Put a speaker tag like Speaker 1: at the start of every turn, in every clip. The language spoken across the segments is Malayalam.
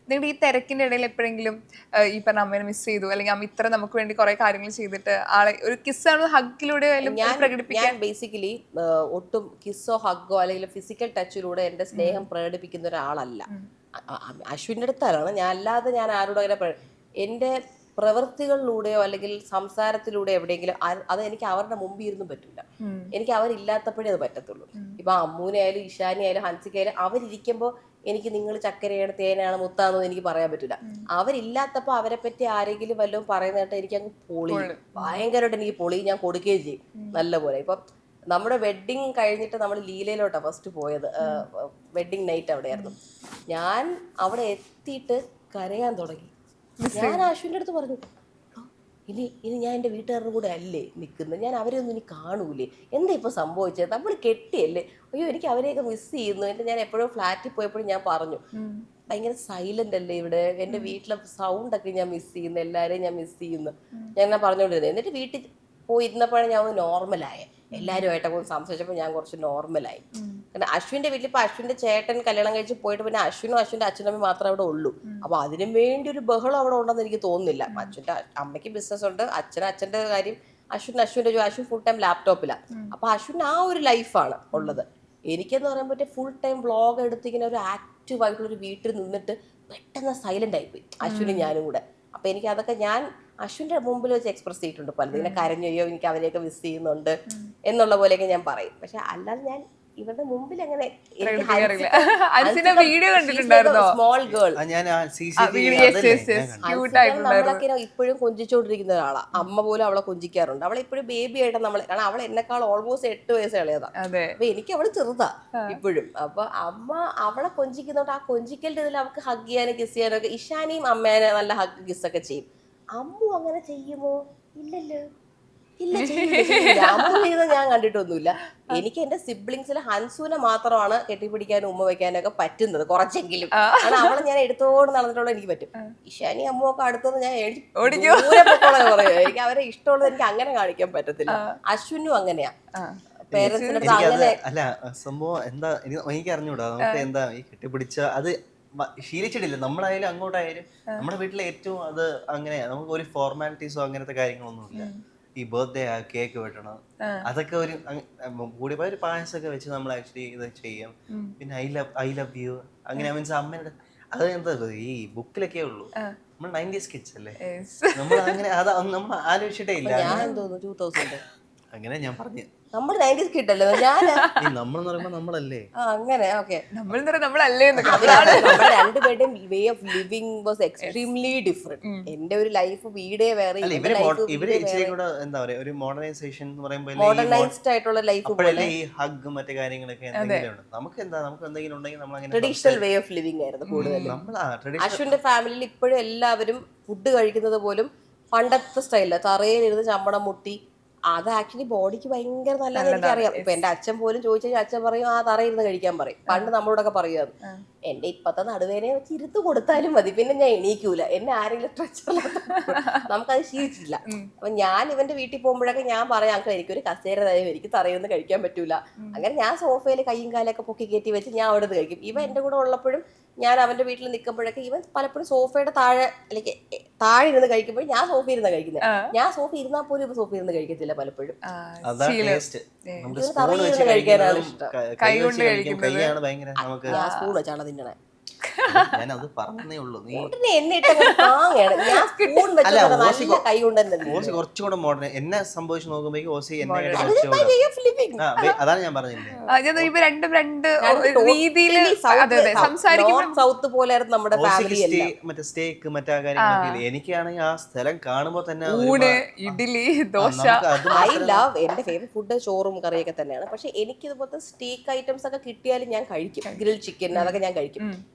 Speaker 1: നിങ്ങളുടെ ഈ തിരക്കിന്റെ ഇടയിൽ എപ്പോഴെങ്കിലും ഈ പറഞ്ഞ അമ്മേനെ മിസ് ചെയ്തു, അല്ലെങ്കിൽ അമ്മ ഇത്ര നമുക്ക് വേണ്ടി കുറെ കാര്യങ്ങൾ ചെയ്തിട്ട് ആളെ ഒരു കിസ്സാണോ ഹഗ്ഗിലൂടെ പ്രകടിപ്പിക്കാൻ?
Speaker 2: ഞാൻ ബേസിക്കലി ഒട്ടും കിസ്സോ ഹഗ്ഗോ അല്ലെങ്കിൽ ഫിസിക്കൽ ടച്ചിലൂടെ എന്റെ സ്നേഹം പ്രകടിപ്പിക്കുന്ന ഒരാളല്ല. അശ്വിൻ്റെ അടുത്താണ് ഞാൻ, അല്ലാതെ ഞാൻ ആരോടും അങ്ങനെ എൻ്റെ പ്രവൃത്തികളിലൂടെയോ അല്ലെങ്കിൽ സംസാരത്തിലൂടെയോ എവിടെയെങ്കിലും അത് എനിക്ക് അവരുടെ മുമ്പിൽ ഇരുന്നും പറ്റില്ല. എനിക്ക് അവരില്ലാത്തപ്പോഴേ അത് പറ്റത്തുള്ളൂ. ഇപ്പൊ അമ്മൂനെ ആയാലും ഇഷാനി ആയാലും ഹൻസിക്കായാലും അവരിയ്ക്കുമ്പോൾ എനിക്ക് നിങ്ങൾ ചക്കരയാണ് തേനാണ് മുത്താന്നോ എനിക്ക് പറയാൻ പറ്റില്ല. അവരില്ലാത്തപ്പോൾ അവരെ പറ്റി ആരെങ്കിലും വല്ലതും പറയുന്നതായിട്ട് എനിക്ക് അങ്ങ് പൊളി, ഭയങ്കരമായിട്ട് എനിക്ക് പൊളി, ഞാൻ കൊടുക്കുകയും ചെയ്യും നല്ലപോലെ. ഇപ്പം നമ്മുടെ വെഡ്ഡിങ് കഴിഞ്ഞിട്ട് നമ്മൾ ലീലയിലോട്ടാണ് ഫസ്റ്റ് പോയത്. വെഡ്ഡിങ് നൈറ്റ് അവിടെയായിരുന്നു. ഞാൻ അവിടെ എത്തിയിട്ട് കരയാൻ തുടങ്ങി. ഞാൻ അശ്വിൻ്റെ അടുത്ത് പറഞ്ഞു, ഇനി ഞാൻ എൻ്റെ വീട്ടുകാരുടെ കൂടെ അല്ലേ നിൽക്കുന്നത്, ഞാൻ അവരെ ഒന്നും ഇനി കാണൂലേ, എന്താ ഇപ്പോൾ സംഭവിച്ചത്, നമ്മൾ കെട്ടിയല്ലേ, അയ്യോ എനിക്ക് അവരെയൊക്കെ മിസ് ചെയ്യുന്നു. എന്നിട്ട് ഞാൻ എപ്പോഴും ഫ്ലാറ്റിൽ പോയപ്പോഴും ഞാൻ പറഞ്ഞു, ഭയങ്കര സൈലന്റ് അല്ലേ ഇവിടെ, എൻ്റെ വീട്ടിലെ സൗണ്ടൊക്കെ ഞാൻ മിസ് ചെയ്യുന്നു, എല്ലാവരെയും ഞാൻ മിസ് ചെയ്യുന്നു, ഞാൻ പറഞ്ഞുകൊണ്ടിരുന്നത്. എന്നിട്ട് വീട്ടിൽ പോയിരുന്നപ്പോഴാണ് ഞാൻ ഒന്ന് നോർമലായ, എല്ലാവരുമായിട്ടൊക്കെ ഒന്ന് സംസാരിച്ചപ്പോൾ ഞാൻ കുറച്ച് നോർമലായി. കാരണം അശ്വിൻ്റെ വീട്ടിൽ ഇപ്പോൾ അശ്വിൻ്റെ ചേട്ടൻ കല്യാണം കഴിച്ച് പോയിട്ട് പിന്നെ അശ്വിനും അശ്വിൻ്റെ അച്ഛനമ്മയും മാത്രമേ അവിടെ ഉള്ളൂ. അപ്പോൾ അതിനും വേണ്ടി ഒരു ബഹളം അവിടെ ഉണ്ടെന്ന് എനിക്ക് തോന്നുന്നില്ല. അച്ഛൻ്റെ അമ്മയ്ക്ക് ബിസിനസ് ഉണ്ട്, അച്ഛൻ്റെ കാര്യം, അശ്വിൻ്റെ അശ്വിൻ ഫുൾ ടൈം ലാപ്ടോപ്പിലാണ്. അപ്പോൾ അശ്വിന് ആ ഒരു ലൈഫാണ് ഉള്ളത്. എനിക്കെന്ന് പറയുമ്പോൾ ഫുൾ ടൈം വ്ളോഗ് എടുത്ത് ഇങ്ങനെ ഒരു ആക്റ്റീവ് ആയിട്ടുള്ളൊരു വീട്ടിൽ നിന്നിട്ട് പെട്ടെന്ന് സൈലന്റ് ആയിപ്പോയി അശ്വിനും ഞാനും കൂടെ. അപ്പം എനിക്ക് അതൊക്കെ ഞാൻ അശ്വിൻ്റെ മുമ്പിൽ വെച്ച് എക്സ്പ്രസ് ചെയ്തിട്ടുണ്ട് പലതും. ഇങ്ങനെ കരഞ്ഞോ എനിക്ക് അവരെയൊക്കെ മിസ് ചെയ്യുന്നുണ്ട് എന്നുള്ള പോലെയൊക്കെ ഞാൻ പറയും. പക്ഷെ അല്ലാതെ ഞാൻ ഇവരുടെ മുമ്പിൽ അങ്ങനെ
Speaker 1: വീഡിയോ കണ്ടിട്ടുണ്ടായിരുന്നോ?
Speaker 2: സ്മോൾ ഗേൾ നമ്മളൊക്കെ ഇപ്പോഴും കൊഞ്ചിച്ചോണ്ടിരിക്കുന്ന ഒരാളാണ്. അമ്മ പോലും അവളെ കൊഞ്ചിക്കാറുണ്ട്. അവളെ ഇപ്പോഴും ബേബി ആയിട്ട് നമ്മൾ, കാരണം അവൾ എന്നെക്കാൾ ഓൾമോസ്റ്റ് 8 വയസ്സ് ഇളയതാ. അപ്പൊ എനിക്ക് അവള് ചെറുതാ ഇപ്പോഴും. അപ്പൊ അമ്മ അവളെ കൊഞ്ചിക്കുന്നോണ്ട് ആ കൊഞ്ചിക്കലിന്റെ ഇതിൽ അവൾക്ക് ഹഗ് ചെയ്യാനും കിസ് ചെയ്യാനും ഒക്കെ ഇഷാനിയും അമ്മേനെ നല്ല ഹഗ് കിസ്സൊക്കെ ചെയ്യും. അമ്മു അങ്ങനെ ചെയ്യുമോ? ഇല്ലല്ലോ, ഇല്ല, അമ്മു ചെയ്യുന്നത് ഞാൻ കണ്ടിട്ടൊന്നുമില്ല. എനിക്ക് എന്റെ സിബ്ലിങ്സിലെ ഹൻസൂനെ മാത്രമാണ് കെട്ടിപ്പിടിക്കാനും ഉമ്മ വെക്കാനും ഒക്കെ പറ്റുന്നത് കുറച്ചെങ്കിലും. കാരണം അവളെ ഞാൻ എടുത്തോണ്ട് നടന്നിട്ടുള്ള എനിക്ക് പറ്റും. ഇഷാനി അമ്മു ഒക്കെ അടുത്തൊന്നും ഞാൻ പറയും. എനിക്ക് അവരെ ഇഷ്ടമുള്ളത് എനിക്ക് അങ്ങനെ കാണിക്കാൻ പറ്റത്തില്ല. അശ്വിനും അങ്ങനെയാ, പേരൻസിന്റെ അടുത്ത് അങ്ങനെ.
Speaker 3: അല്ല സംഭവം എന്താ എനിക്ക് അറിഞ്ഞൂടാ. നമുക്ക് എന്താ ഈ കെട്ടിപ്പിടിച്ച അത് ശീലിച്ചിട്ടില്ല. നമ്മളായാലും അങ്ങോട്ടായാലും നമ്മുടെ വീട്ടിലെ ഏറ്റവും അത് അങ്ങനെയാ. നമുക്ക് ഒരു ഫോർമാലിറ്റീസോ അങ്ങനത്തെ കാര്യങ്ങളൊന്നുമില്ല. ഈ ബർത്ത്ഡേ ആ കേക്ക് വെട്ടണം, അതൊക്കെ ഒരു കൂടി പോയ ഒരു പായസമൊക്കെ വെച്ച് നമ്മൾ ആക്ച്വലി ഇത് ചെയ്യും. പിന്നെ ഐ ലവ് യു അങ്ങനെ മീൻസ് അമ്മയുടെ അത് എന്താ ഈ ബുക്കിലൊക്കെ ഉള്ളൂ. നമ്മൾ 90s കിഡ്സ് അല്ലേ, നമ്മൾ അങ്ങനെ അത് നമ്മൾ ആലോചിച്ചിട്ടേ ഇല്ല.
Speaker 2: ഞാൻ തോന്നുന്നു 2000
Speaker 3: അങ്ങനെ ഞാൻ പറഞ്ഞു
Speaker 2: നമ്മൾ 90s കിട്ടല്ലോ. ഞാൻ
Speaker 3: നമ്മളെന്ന് പറയുമ്പോ നമ്മളല്ലേ
Speaker 2: അങ്ങനെ ഓക്കെ
Speaker 1: നമ്മളല്ലേ
Speaker 2: നമ്മുടെ രണ്ടുപേരുടെയും way of living was extremely different. എന്റെ ഒരു ലൈഫ് വീടേ വേറെ,
Speaker 3: എന്താ പറയാ ഒരു മോഡേണൈസേഷൻ എന്ന് പറയുമ്പോൾ
Speaker 2: മോഡേണൈസ്ഡ് ആയിട്ടുള്ള ലൈഫ് പോലെ
Speaker 3: ഈ ഹഗ് മറ്റു കാര്യങ്ങളൊക്കെ എന്തെങ്കിലും നമുക്ക് എന്താ നമുക്ക് എന്തെങ്കിലും ഉണ്ടെങ്കിൽ നമ്മൾ അങ്ങനെ
Speaker 2: ട്രഡീഷണൽ വേ ഓഫ് ലിവിങ് ആയിരുന്നു കൂടുതലും. അശ്വിന്റെ ഫാമിലിയിൽ ഇപ്പോഴും എല്ലാവരും ഫുഡ് കഴിക്കുന്നത് പോലും പണ്ടത്തെ സ്റ്റൈലില്ല, തറയിലിരുന്ന് ചമ്മടം മുട്ടി. അത് ആക്ച്വലി ബോഡിക്ക് ഭയങ്കര നല്ലതെന്ന് എനിക്കറിയാം. ഇപ്പൊ എന്റെ അച്ഛൻ പോലും ചോദിച്ചു കഴിഞ്ഞാൽ അച്ഛൻ പറയും ആ തറയിരുന്ന് കഴിക്കാൻ പറയും. പണ്ട് നമ്മളോടൊക്കെ പറയുക. എന്റെ ഇപ്പത്തെ നടുവേനെ വെച്ച് ഇരുത്ത് കൊടുത്താലും മതി, പിന്നെ ഞാൻ എണീക്കൂല, എന്നെ ആരെങ്കിലും നമുക്കത് ശീലിച്ചിട്ടില്ല. അപ്പൊ ഞാൻ ഇവന്റെ വീട്ടിൽ പോകുമ്പോഴൊക്കെ ഞാൻ പറയാം, അങ്കിൾ എനിക്കൊരു കസേര തരും, എനിക്ക് തറയൊന്നും കഴിക്കാൻ പറ്റൂല. അങ്ങനെ ഞാൻ സോഫയിൽ കൈയും കാലൊക്കെ പൊക്കി കയറ്റി വെച്ച് ഞാൻ അവിടെ നിന്ന് കഴിക്കും. ഇവ എന്റെ കൂടെ ഉള്ളപ്പോഴും ഞാൻ അവന്റെ വീട്ടിൽ നിൽക്കുമ്പോഴൊക്കെ ഇവൻ പലപ്പോഴും സോഫയുടെ താഴെ അല്ലെങ്കിൽ താഴെ ഇരുന്ന് കഴിക്കുമ്പോൾ ഞാൻ സോഫ ഇരുന്ന് കഴിക്കുന്നത്. ഞാൻ സോഫ ഇരുന്നാൽ പോലും ഇവ സോഫ ഇരുന്ന് കഴിക്കത്തില്ല പലപ്പോഴും. കഴിക്കാനാണ് ഇഷ്ടം. ഞാൻ സ്പൂൺ വെച്ചാണ് തിന്നണേ.
Speaker 3: ഞാനത് പറഞ്ഞേ ഉള്ളൂ. കുറച്ചുകൂടെ മോഡേൺ എന്നെ സംഭവിച്ചു നോക്കുമ്പോ ഓസി എന്നെ അതാണ് ഞാൻ
Speaker 2: സൗത്ത് പോലെ നമ്മുടെ
Speaker 3: മറ്റേ സ്റ്റേക്ക് മറ്റേ കാര്യങ്ങളൊക്കെ. എനിക്കാണെങ്കിൽ ആ സ്ഥലം കാണുമ്പോ തന്നെ
Speaker 1: ഇഡ്ഡലി ദോശ.
Speaker 2: ഐ ലവ് എന്റെ ഫേവറേറ്റ് ഫുഡ് ചോറും കറിയൊക്കെ തന്നെയാണ്. പക്ഷെ എനിക്ക് ഇതുപോലത്തെ സ്റ്റേക്ക് ഐറ്റംസ് ഒക്കെ കിട്ടിയാലും ഞാൻ കഴിക്കും. ഗ്രിൽ ചിക്കൻ അതൊക്കെ ഞാൻ കഴിക്കും.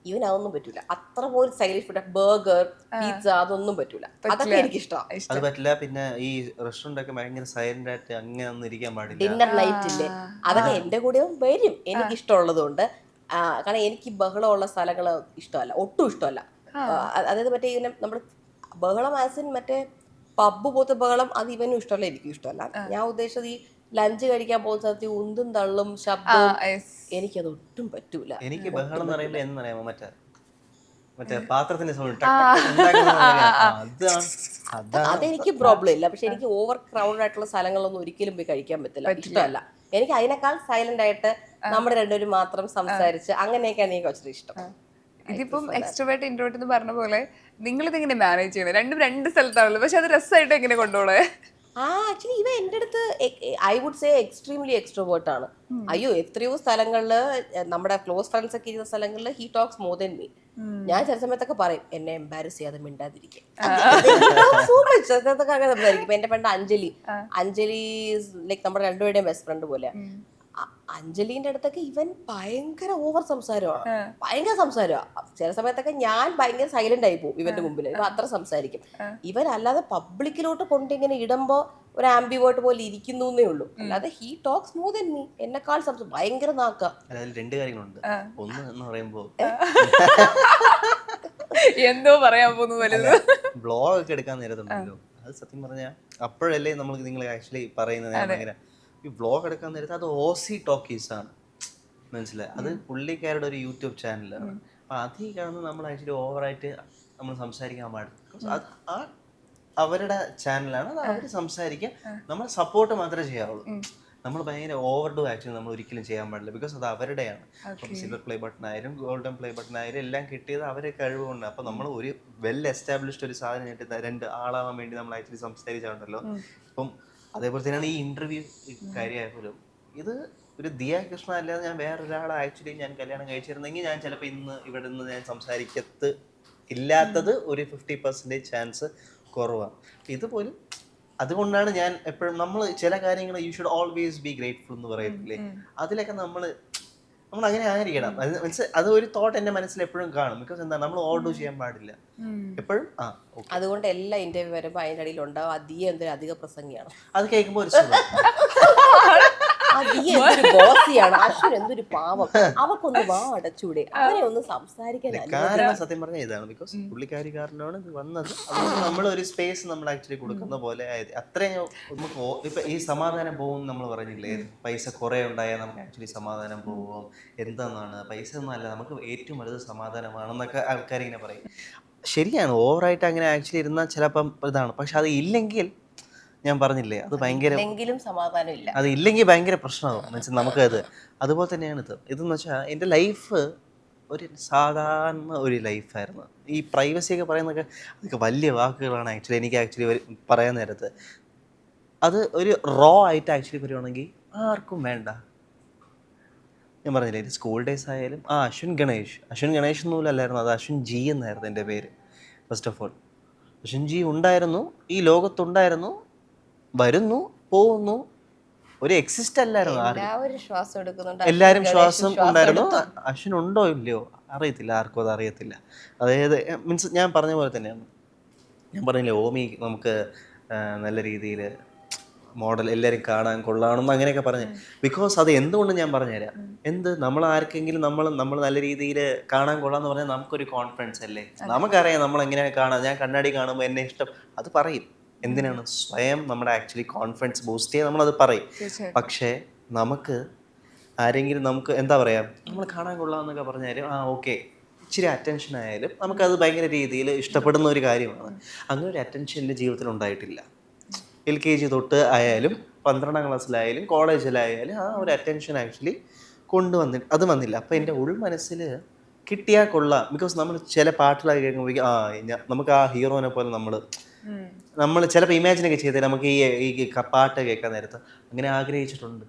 Speaker 2: അതൊന്നും പറ്റൂല. അത്ര പോലും സ്റ്റൈലിഷ് ഫുഡ്, ബർഗർ, പിസ്സ അതൊന്നും പറ്റൂല. അതൊക്കെ എനിക്ക് ഇഷ്ടമാണ്.
Speaker 3: അത് പറ്റില്ല. പിന്നെ ഈ റെസ്റ്റോറന്റ് ഒക്കെ ഭയങ്കര സൈലന്റ് ആയിട്ട് അങ്ങനെ ഒന്നും ഇരിക്കാൻ പാടില്ല.
Speaker 2: ഡിന്നർ നൈറ്റ് ഇല്ലേ, അതൊക്കെ എന്റെ കൂടെ വരും എനിക്ക് ഇഷ്ടമുള്ളത് കൊണ്ട്. കാരണം എനിക്ക് ബഹളമുള്ള സ്ഥലങ്ങൾ ഇഷ്ടമല്ല, ഒട്ടും ഇഷ്ടമല്ല. അതായത് മറ്റേ ഇങ്ങനെ നമ്മുടെ ബഹളം ആസിൻ മറ്റേ പബ്ബ് പോലത്തെ ബഹളം അത് ഇവനും ഇഷ്ടമല്ല, എനിക്കും ഇഷ്ടമല്ല. ഞാൻ ഉദ്ദേശിച്ചത് ഈ ലഞ്ച് കഴിക്കാൻ പോകുന്ന സ്ഥലത്ത് ഉന്തും തള്ളും ശബ്ദവും എനിക്കത് ഒട്ടും പറ്റൂല.
Speaker 3: എനിക്ക് ബഹളം എന്ന് പറയുമ്പോൾ എന്നറിയാമോ, മറ്റേ പാത്രത്തിന്റെ സൗണ്ട് അതാണ്
Speaker 2: അതെനിക്ക് പ്രോബ്ലം ഇല്ല. പക്ഷെ എനിക്ക് ഓവർ ക്രൗഡ് ആയിട്ടുള്ള സ്ഥലങ്ങളിലൊന്നും ഒരിക്കലും പോയി കഴിക്കാൻ പറ്റില്ല, ഇഷ്ടമല്ല. എനിക്ക് അതിനേക്കാൾ സൈലന്റ് ആയിട്ട് നമ്മൾ രണ്ടുപേരും മാത്രം സംസാരിച്ച് അങ്ങനെയൊക്കെയാണ് എനിക്ക് കുറച്ചുകൂടി ഇഷ്ടം.
Speaker 1: ഇതിപ്പം എക്സ്ട്രോവേർട്ട് ഇൻട്രോവേർട്ട് എന്ന് പറഞ്ഞ പോലെ നിങ്ങൾ ഇതെങ്ങനെ മാനേജ് ചെയ്യുന്നത്? രണ്ടും രണ്ട് സ്ഥലത്താണല്ലോ, പക്ഷെ അത് രസമായിട്ട് എങ്ങനെ കൊണ്ടുപോകണേ?
Speaker 2: ആക്ച്വലി ഇവ എൻ്റെ അടുത്ത് I would say extremely extrovert ആണ്. അയ്യോ, എത്രയോ സ്ഥലങ്ങളിൽ നമ്മുടെ ക്ലോസ് ഫ്രണ്ട്സ് ഒക്കെ ഇരുന്ന സ്ഥലങ്ങളിൽ he talks more than me. ഞാൻ ചില സമയത്തൊക്കെ പറയും എന്നെ എംബാരസ് ചെയ്യാതെ മിണ്ടാതിരിക്കും. സംസാരിക്കും. എന്റെ ഫ്രണ്ട് അഞ്ജലി ലൈക്ക് നമ്മുടെ രണ്ടുപേരുടെയും ബെസ്റ്റ് ഫ്രണ്ട് പോലെ. അഞ്ജലിന്റെ അടുത്തൊക്കെ ഇവൻ ഭയങ്കര ഓവർ സംസാരമാണ്, ഭയങ്കര സംസാരമാണ്. ചില സമയത്തൊക്കെ ഞാൻ ഭയങ്കര സൈലന്റ് ആയി പോകും ഇവന്റെ മുമ്പിൽ. ഇവ അത്ര സംസാരിക്കും. ഇവൻ അല്ലാതെ പബ്ലിക്കിലോട്ട് കൊണ്ടിങ്ങനെ ഇടുമ്പോ ഒരു ആംബിവേർട്ട് പോലെ ഇരിക്കുന്നേ ഉള്ളൂ. അല്ലാതെ he talks more than me. എന്നെക്കാൾ ഭയങ്കര നാക്ക.
Speaker 3: അതിൽ രണ്ട് കാര്യങ്ങളുണ്ട്. ഒന്ന് എന്ന് പറയുമ്പോ
Speaker 1: എന്തോ പറയാൻ പോകുന്നു വലുത്.
Speaker 3: വ്ളോഗ് ഒക്കെ എടുക്കാൻ നേരത്തുണ്ടല്ലോ, അത് സത്യം പറഞ്ഞാൽ അപ്പോഴല്ലേ നിങ്ങൾ ആക്ച്വലി പറയുന്നത്. ഞാൻ ഭയങ്കര ഈ വ്ളോഗ് എടുക്കാൻ നേരത്തെ അത് ഓസി ടോക്കീസ് ആണ്, മനസ്സിലായി? അത് പുള്ളിക്കാരുടെ ഒരു യൂട്യൂബ് ചാനലാണ്. അപ്പൊ അതിൽ കാണുന്ന നമ്മൾ ആക്ച്വലി ഓവറായിട്ട് നമ്മൾ സംസാരിക്കാൻ പാടില്ല. അത് അവരുടെ ചാനലാണ്, അത് അവർ സംസാരിക്കുക, നമ്മൾ സപ്പോർട്ട് മാത്രമേ ചെയ്യാവുള്ളൂ. നമ്മൾ ഭയങ്കര ഓവർഡു ആക്ച്വലി നമ്മൾ ഒരിക്കലും ചെയ്യാൻ പാടില്ല. ബിക്കോസ് അത് അവരുടെയാണ്. സിൽവർ പ്ലേ ബട്ടൺ ആയാലും ഗോൾഡൻ പ്ലേ ബട്ടൺ ആയാലും എല്ലാം കിട്ടിയത് അവരെ കഴിവുകൊണ്ട്. അപ്പൊ നമ്മൾ ഒരു വെൽ എസ്റ്റാബ്ലിഷ്ഡ് ഒരു സാധനം കിട്ടി രണ്ട് ആളാവാൻ വേണ്ടി നമ്മൾ ആക്ച്വലി സംസാരിച്ചാണല്ലോ. ഇപ്പം അതേപോലെ തന്നെയാണ് ഈ ഇന്റർവ്യൂ കാര്യമായപ്പോലും. ഇത് ഒരു ദിയ കൃഷ്ണ അല്ലാതെ ഞാൻ വേറൊരാളെ ആക്ച്വലി ഞാൻ കല്യാണം കഴിച്ചിരുന്നെങ്കിൽ ഞാൻ ചിലപ്പോൾ ഇന്ന് ഇവിടെ നിന്ന് ഞാൻ സംസാരിക്കത്ത് ഇല്ലാത്തത് ഒരു 50% ചാൻസ് കുറവാണ്. ഇതുപോലും അതുകൊണ്ടാണ് ഞാൻ എപ്പോഴും നമ്മൾ ചില കാര്യങ്ങൾ you should always be grateful എന്ന് പറയത്തില്ലേ, അതിലൊക്കെ നമ്മൾ അങ്ങനെ ആയിരിക്കണം. അത് ഒരു തോട്ട് എന്റെ മനസ്സിൽ എപ്പോഴും കാണും. ബിക്കോസ് എന്താ, നമ്മൾ ഓവർഡു ചെയ്യാൻ പാടില്ല എപ്പോഴും.
Speaker 2: അതുകൊണ്ട് എല്ലാ ഇന്റർവ്യൂ വരുമ്പോൾ അതിൻ്റെ അടിയിൽ ഉണ്ടാവും അതിയെ എന്തൊരു അധിക പ്രസംഗിയാണ്.
Speaker 3: അത് കേൾക്കുമ്പോൾ ഒരു സുഖം.
Speaker 2: ബോസിയാണ് അശ്വിൻ, എന്തൊരു പാവം, അവക്കൊന്ന് വാ അടച്ചൂടെ, അവരെ ഒന്ന് സംസാരിക്കാൻ.
Speaker 3: കാരണം സത്യം പറഞ്ഞാൽ ഇതാണ്, ബിക്കോസ് പുള്ളിക്കാരിക്കാരനാണ് ഇത് വന്നത്. അതുകൊണ്ട് നമ്മൾ ഒരു സ്പേസ് നമ്മൾ ആക്ച്വലി കൊടുക്കുന്ന പോലെ ആയത്. അത്രയും നമുക്ക് ഇപ്പൊ ഈ സമാധാനം പോകും നമ്മൾ പറഞ്ഞില്ലേ, പൈസ കുറെ ഉണ്ടായാൽ നമുക്ക് ആക്ച്വലി സമാധാനം പോകും. എന്താണെന്നാണ് പൈസ ഒന്നും അല്ല, നമുക്ക് ഏറ്റവും വലുത് സമാധാനമാണെന്നൊക്കെ ആൾക്കാർ ഇങ്ങനെ പറയും. ശരിയാണ്, ഓവറായിട്ട് അങ്ങനെ ആക്ച്വലി ഇരുന്നാൽ ചിലപ്പം ഇതാണ്. പക്ഷെ അത് ഇല്ലെങ്കിൽ ഞാൻ പറഞ്ഞില്ലേ, അത് ഭയങ്കര
Speaker 2: സമാധാനം ഇല്ല,
Speaker 3: അത് ഇല്ലെങ്കിൽ ഭയങ്കര പ്രശ്നമാകും. എന്നുവെച്ചാൽ നമുക്കത് അതുപോലെ തന്നെയാണ് ഇതെന്ന് വെച്ചാൽ എൻ്റെ ലൈഫ് ഒരു സാധാരണ ഒരു ലൈഫായിരുന്നു. ഈ പ്രൈവസിയൊക്കെ പറയുന്നതൊക്കെ അതൊക്കെ വലിയ വാക്കുകളാണ് ആക്ച്വലി. എനിക്ക് ആക്ച്വലി പറയാൻ നേരത്ത് അത് ഒരു റോ ആയിട്ട് ആക്ച്വലി പറയുവാണെങ്കിൽ ആർക്കും വേണ്ട. ഞാൻ പറഞ്ഞില്ലേ, സ്കൂൾ ഡേയ്സ് ആയാലും അശ്വിൻ ഗണേഷ് ഒന്നുമില്ല അല്ലായിരുന്നു, അത് അശ്വിൻ ജി എന്നായിരുന്നു എൻ്റെ പേര്. First of all Ashwin G ഉണ്ടായിരുന്നു, ഈ ലോകത്തുണ്ടായിരുന്നു, വരുന്നു പോകുന്നു, ഒരു എക്സിസ്റ്റ് അല്ലായിരുന്നു. എല്ലാവരും ശ്വാസം ഉണ്ടായിരുന്നു. അശ്വിൻ ഉണ്ടോ ഇല്ലയോ അറിയത്തില്ല, ആർക്കും അത് അറിയത്തില്ല. അതായത് മീൻസ് ഞാൻ പറഞ്ഞ പോലെ തന്നെയാണ്. ഞാൻ പറഞ്ഞില്ലേ, ഓമി നമുക്ക് നല്ല രീതിയിൽ മോഡൽ എല്ലാവരും കാണാൻ കൊള്ളാണെന്ന് അങ്ങനെയൊക്കെ പറഞ്ഞു. ബിക്കോസ് അത് എന്തുകൊണ്ട് ഞാൻ പറഞ്ഞുതരാം. നമ്മൾ ആർക്കെങ്കിലും നമ്മൾ നല്ല രീതിയിൽ കാണാൻ കൊള്ളാന്ന് പറഞ്ഞാൽ നമുക്കൊരു കോൺഫിഡൻസ് അല്ലേ. നമുക്കറിയാം നമ്മൾ എങ്ങനെയാണ് കാണാൻ. ഞാൻ കണ്ണാടി കാണുമ്പോൾ എന്നെ ഇഷ്ടം അത് പറയും. എന്തിനാണ്? സ്വയം നമ്മുടെ ആക്ച്വലി കോൺഫിഡൻസ് ബൂസ്റ്റ് ചെയ്യാൻ നമ്മളത് പറയും. പക്ഷേ നമുക്ക് ആരെങ്കിലും നമുക്ക് എന്താ പറയുക, നമ്മൾ കാണാൻ കൊള്ളാമെന്നൊക്കെ പറഞ്ഞാലും ഓക്കെ ഇച്ചിരി അറ്റൻഷൻ ആയാലും നമുക്കത് ഭയങ്കര രീതിയിൽ ഇഷ്ടപ്പെടുന്ന ഒരു കാര്യമാണ്. അങ്ങനെ ഒരു അറ്റൻഷൻ എൻ്റെ ജീവിതത്തിൽ ഉണ്ടായിട്ടില്ല. LKG തൊട്ട് ആയാലും 12ാം ക്ലാസ്സിലായാലും കോളേജിലായാലും ഒരു അറ്റൻഷൻ ആക്ച്വലി അത് വന്നില്ല. അപ്പോൾ എൻ്റെ ഉൾമനസ്സിൽ കിട്ടിയാൽ കൊള്ളാം. ബിക്കോസ് നമ്മൾ ചില പാട്ടുകളൊക്കെ കേൾക്കുമ്പോഴേക്കും നമുക്ക് ആ ഹീറോനെ പോലെ നമ്മൾ ചിലപ്പോൾ ഇമാജിനൊക്കെ ചെയ്തേ നമുക്ക് ഈ പാട്ട് കേൾക്കാൻ നേരത്ത് അങ്ങനെ ആഗ്രഹിച്ചിട്ടുണ്ട്.